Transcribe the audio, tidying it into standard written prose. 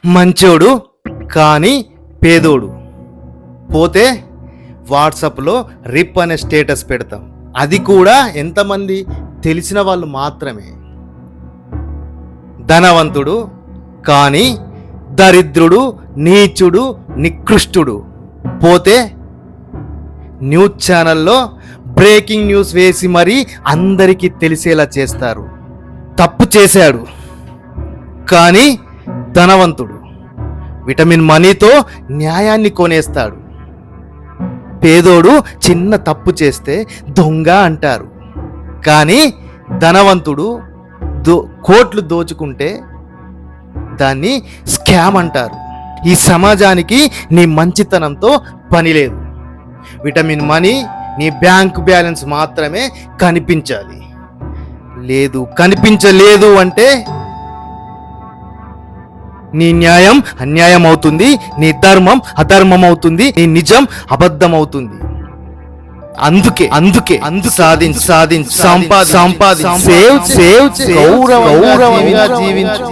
మంచోడు కానీ పేదోడు. పోతే వాట్సాప్లో రిప్ అనే స్టేటస్ పెడతాం, అది కూడా ఎంతమంది తెలిసిన వాళ్ళు మాత్రమే. ధనవంతుడు కానీ దరిద్రుడు, నీచుడు, నికృష్టుడు. పోతే న్యూస్ ఛానల్లో బ్రేకింగ్ న్యూస్ వేసి మరీ అందరికీ తెలిసేలా చేస్తారు. తప్పు చేశాడు కానీ ధనవంతుడు, విటమిన్ మనీతో న్యాయాన్ని కొనేస్తాడు. పేదోడు చిన్న తప్పు చేస్తే దొంగ అంటారు, కానీ ధనవంతుడు కోట్లు దోచుకుంటే దాన్ని స్కామ్ అంటారు. ఈ సమాజానికి నీ మంచితనంతో పని లేదు. విటమిన్ మనీ నీ బ్యాంక్ బ్యాలెన్స్ మాత్రమే కనిపించాలి. కనిపించలేదు అంటే నీ న్యాయం అన్యాయం అవుతుంది, నీ ధర్మం అధర్మం అవుతుంది, నీ నిజం అబద్ధం అవుతుంది. అందుకే సాధించి సంపాదించి గౌరవంగా జీవించు.